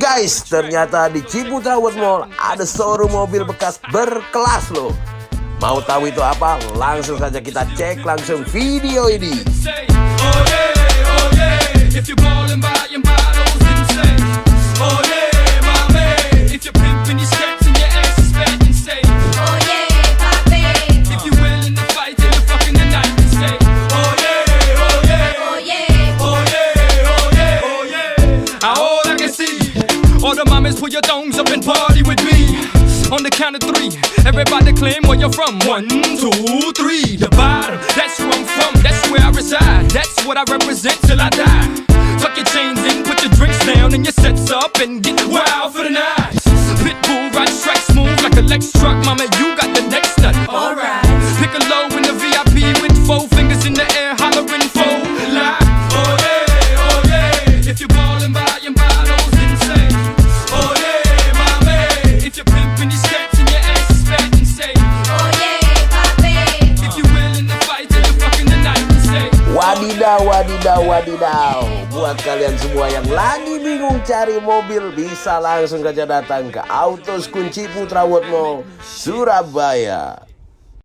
Guys, ternyata di CIPUTRA World Mall ada showroom mobil bekas berkelas loh. Mau tahu itu apa? Langsung saja kita cek langsung video ini. All the mamas, put your thongs up and party with me. On the count of three, everybody claim where you're from. 1, 2, 3. The bottom, that's where I'm from. That's where I reside. That's what I represent till I die. Tuck your chains in, put your drinks down, and your sets up and get wild for the night. Pitbull rides track smooth like a Lex truck. Mama, you got the next nut. Alright. Pick a low in the VIP with 4 fingers in the air, hollering for life. Oh yeah. If you're ballin' by your bottles insane. Oh yeah, mommy. If you're pimpin' these cats and your ass is fat and say. Oh yeah, papi. If you're willing to fight till you're fucking the night and say. Wadidaw. Buat kalian semua yang lagi bingung cari mobil, bisa langsung saja datang ke Auto School CIPUTRA World Mall Surabaya.